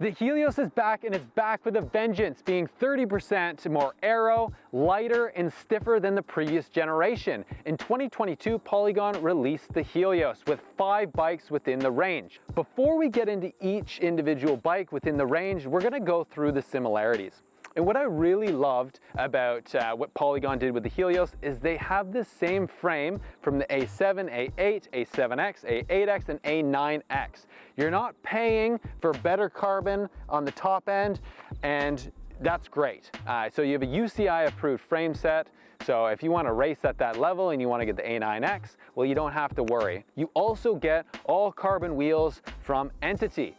The Helios is back, and it's back with a vengeance, being 30% more aero, lighter, and stiffer than the previous generation. In 2022, Polygon released the Helios with 5 bikes within the range. Before we get into each individual bike within the range, we're going to go through the similarities. And what I really loved about what Polygon did with the Helios is they have the same frame from the A7, A8, A7X, A8X, and A9X. You're not paying for better carbon on the top end, and that's great. So you have a UCI approved frame set. So if you want to race at that level and you want to get the A9X, well, you don't have to worry. You also get all carbon wheels from Entity.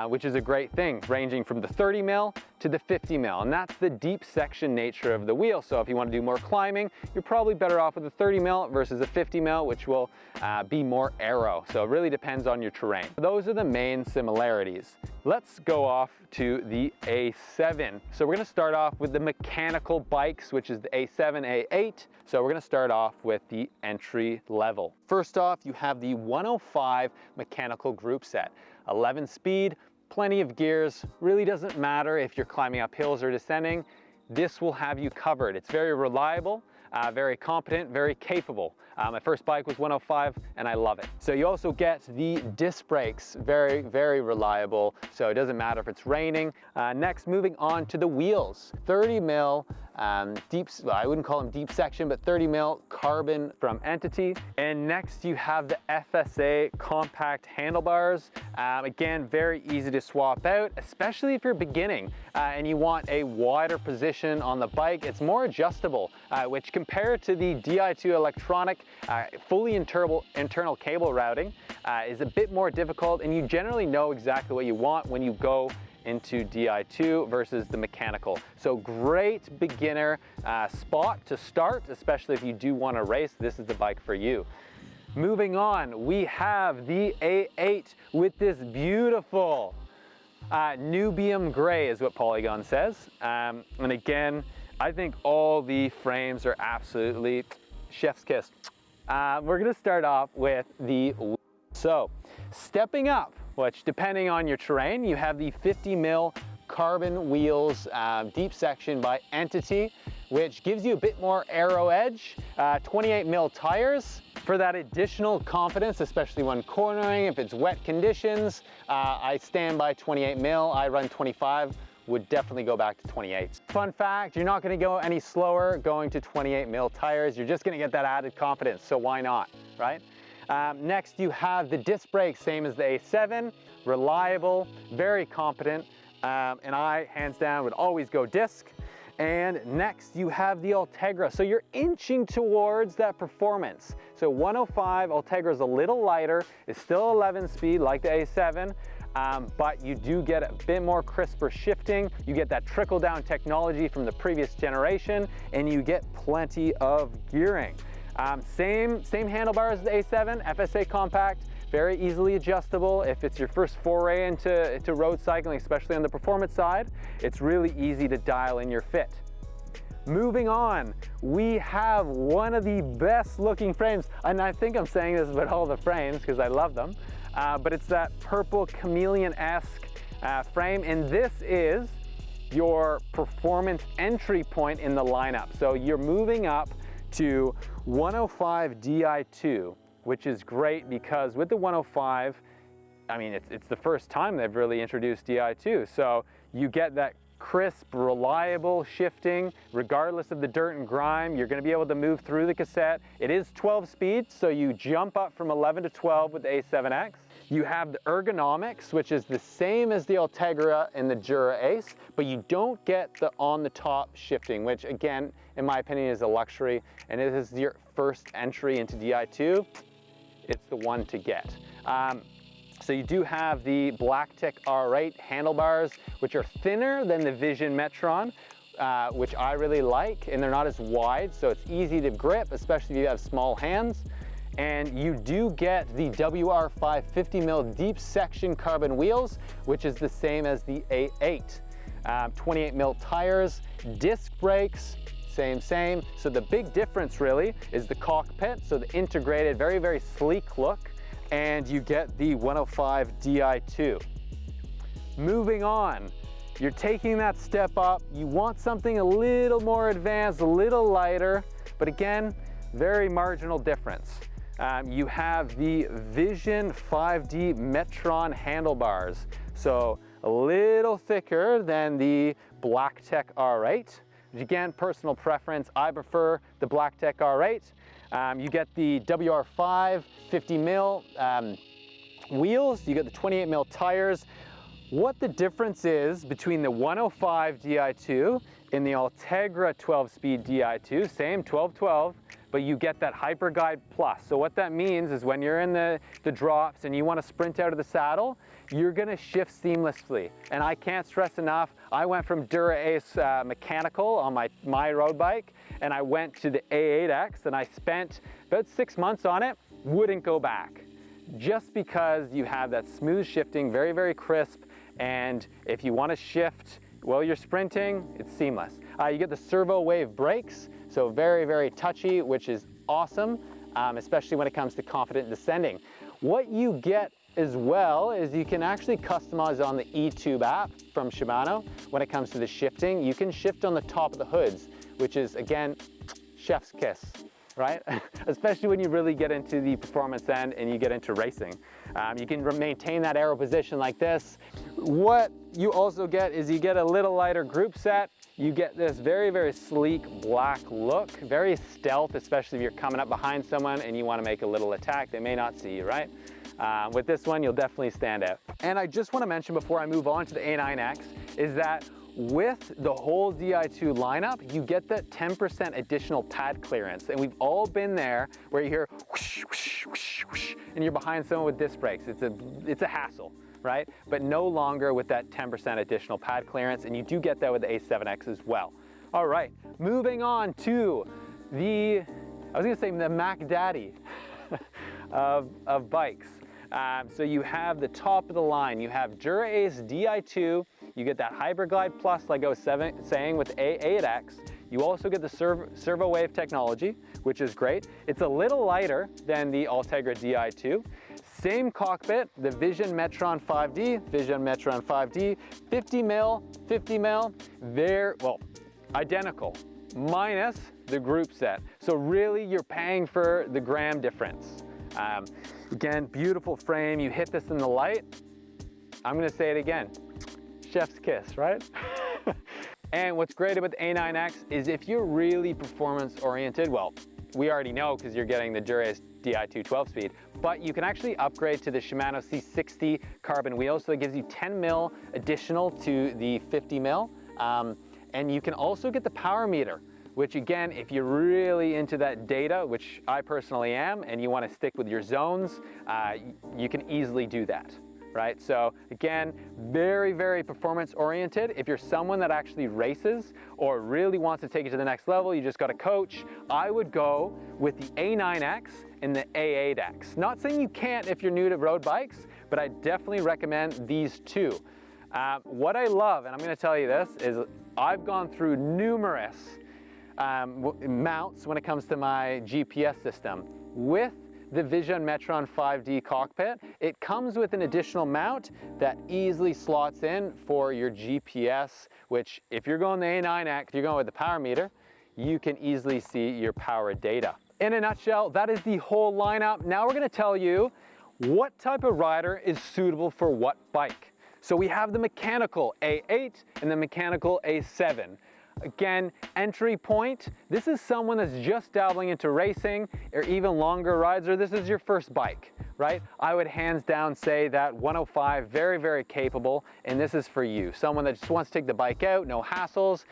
Which is a great thing, ranging from the 30 mil to the 50 mil, and that's the deep section nature of the wheel. So if you want to do more climbing, you're probably better off with a 30 mil versus a 50 mil, which will be more aero. So it really depends on your terrain. Those are the main similarities. Let's go off to the A7. So we're going to start off with the mechanical bikes, which is the A7, A8. So we're going to start off with the entry level. First off, you have the 105 mechanical group set. 11 speed, plenty of gears, really doesn't matter if you're climbing up hills or descending, this will have you covered. It's very reliable, very competent, very capable. My first bike was 105 and I love it. So you also get the disc brakes, very, very reliable. So it doesn't matter if it's raining. Next, moving on to the wheels, 30 mil deep, well, I wouldn't call them deep section, but 30 mil carbon from Entity. And next you have the FSA compact handlebars. Again, very easy to swap out, especially if you're beginning and you want a wider position on the bike. It's more adjustable, which compared to the Di2 electronic fully internal cable routing is a bit more difficult, and you generally know exactly what you want when you go into Di2 versus the mechanical. So great beginner spot to start, especially if you do want to race. This is the bike for you. Moving on, we have the A8 with this beautiful Nubium gray is what Polygon says. And again, I think all the frames are absolutely chef's kiss. We're gonna start off with the, so stepping up, which depending on your terrain, you have the 50 mil carbon wheels, deep section by Entity, which gives you a bit more aero edge, 28 mil tires for that additional confidence, especially when cornering, if it's wet conditions. I stand by 28 mil, I run 25, would definitely go back to 28. Fun fact, you're not gonna go any slower going to 28 mil tires, you're just gonna get that added confidence, so why not, right? Next, you have the disc brakes, same as the A7, reliable, very competent, and I, hands down, would always go disc. And next, you have the Ultegra. So you're inching towards that performance. So 105, Ultegra is a little lighter, it's still 11 speed like the A7, but you do get a bit more crisper shifting, you get that trickle down technology from the previous generation, and you get plenty of gearing. Same handlebars as the A7, FSA compact, very easily adjustable. If it's your first foray into road cycling, especially on the performance side, it's really easy to dial in your fit. Moving on, we have one of the best looking frames, and I think I'm saying this about all the frames because I love them, but it's that purple chameleon-esque frame, and this is your performance entry point in the lineup. So you're moving up to 105 Di2, which is great because with the 105, I mean, it's the first time they've really introduced Di2. So you get that crisp, reliable shifting, regardless of the dirt and grime. You're gonna be able to move through the cassette. It is 12 speed, so you jump up from 11 to 12 with the A7X. You have the ergonomics, which is the same as the Ultegra and the Jura Ace, but you don't get the on-the-top shifting, which again, in my opinion, is a luxury. And if this is your first entry into Di2, it's the one to get. So you do have the Blacktech R8 handlebars, which are thinner than the Vision Metron, which I really like, and they're not as wide, so it's easy to grip, especially if you have small hands. And you do get the WR5 50 mil deep section carbon wheels, which is the same as the A8. 28 mil tires, disc brakes, same. So the big difference really is the cockpit, so the integrated, very, very sleek look, and you get the 105 Di2. moving on. You're taking that step up. You want something a little more advanced, a little lighter, but again, very marginal difference. You have the Vision 5D Metron handlebars. So a little thicker than the BlackTech R8. Again, personal preference, I prefer the BlackTech R8. You get the WR5 50 mil wheels, you get the 28 mil tires. What the difference is between the 105 Di2 and the Ultegra 12-speed Di2, same 1212, but you get that Hyperguide Plus. So what that means is when you're in the drops and you want to sprint out of the saddle, you're going to shift seamlessly. And I can't stress enough, I went from Dura-Ace mechanical on my road bike, and I went to the A8X, and I spent about 6 months on it, wouldn't go back. Just because you have that smooth shifting, very, very crisp, and if you want to shift while you're sprinting, it's seamless. You get the servo wave brakes, so very, very touchy, which is awesome, especially when it comes to confident descending. What you get as well is you can actually customize on the eTube app from Shimano when it comes to the shifting. You can shift on the top of the hoods, which is, again, chef's kiss, right? Especially when you really get into the performance end and you get into racing. You can maintain that aero position like this. What you also get is you get a little lighter group set. You get this very, very sleek black look, very stealth, especially if you're coming up behind someone and you want to make a little attack. They may not see you, right? With this one, you'll definitely stand out. And I just want to mention before I move on to the A9X is that with the whole Di2 lineup, you get that 10% additional pad clearance. And we've all been there where you hear whoosh, whoosh, whoosh, whoosh, and you're behind someone with disc brakes. It's a hassle, right? But no longer with that 10% additional pad clearance, and you do get that with the A7X as well. All right, moving on to the Mac Daddy of bikes. So you have the top of the line. You have Dura-Ace Di2. You get that Hyperglide Plus, like I was saying, with A8X. You also get the servo wave technology, which is great. It's a little lighter than the Ultegra Di2. Same cockpit, the Vision Metron 5D, 50 mil. They're, well, identical, minus the group set. So really, you're paying for the gram difference. Again, beautiful frame. You hit this in the light. I'm gonna say it again. Chef's kiss, right? And what's great about the A9X is if you're really performance oriented, well, we already know because you're getting the Dura-Ace Di2 12-speed, but you can actually upgrade to the Shimano C60 carbon wheels, so it gives you 10 mil additional to the 50 mil. And you can also get the power meter, which again, if you're really into that data, which I personally am, and you want to stick with your zones, you can easily do that. Right? So again, very, very performance oriented. If you're someone that actually races or really wants to take it to the next level, you just got a coach, I would go with the A9X and the A8X. Not saying you can't if you're new to road bikes, but I definitely recommend these two. What I love, and I'm going to tell you this, is I've gone through numerous mounts when it comes to my GPS system. With the Vision Metron 5D cockpit, it comes with an additional mount that easily slots in for your GPS, which if you're going the A9X, if you're going with the power meter, you can easily see your power data. In a nutshell, that is the whole lineup. Now we're gonna tell you what type of rider is suitable for what bike. So we have the mechanical A8 and the mechanical A7. Again, entry point, this is someone that's just dabbling into racing or even longer rides, or this is your first bike, right? I would hands down say that 105, very, very capable, and this is for you. Someone that just wants to take the bike out, no hassles.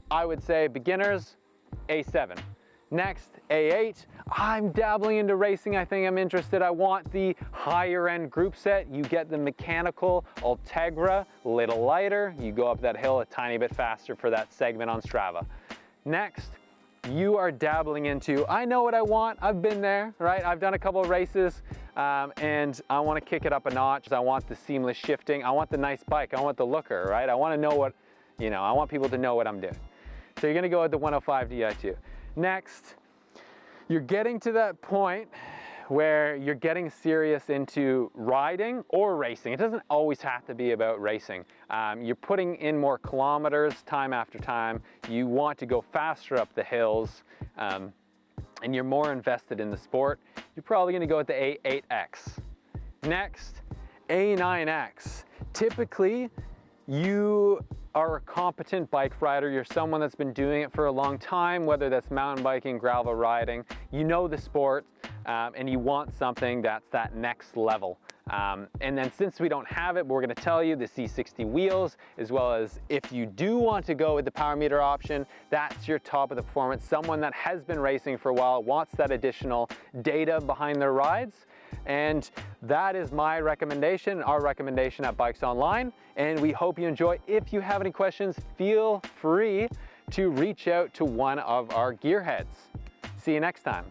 I would say beginners, A7. Next, A8, I'm dabbling into racing, I think I'm interested, I want the higher end group set. You get the mechanical Ultegra, little lighter, you go up that hill a tiny bit faster for that segment on Strava. Next, you are dabbling into, I know what I want, I've been there, right? I've done a couple of races and I want to kick it up a notch. I want the seamless shifting, I want the nice bike, I want the looker, right? I want to know what, I want people to know what I'm doing. So you're gonna go with the 105 Di2. Next, you're getting to that point where you're getting serious into riding or racing. It doesn't always have to be about racing. You're putting in more kilometers time after time. You want to go faster up the hills, and you're more invested in the sport. You're probably going to go with the A8X. Next, A9X. Typically, you are a competent bike rider. You're someone that's been doing it for a long time, whether that's mountain biking, gravel riding. You know the sport, and you want something that's that next level. And then since we don't have it, we're going to tell you the C60 wheels, as well as if you do want to go with the power meter option, that's your top of the performance. Someone that has been racing for a while wants that additional data behind their rides. And that is my recommendation, our recommendation at Bikes Online. And we hope you enjoy. If you have any questions, feel free to reach out to one of our gearheads. See you next time.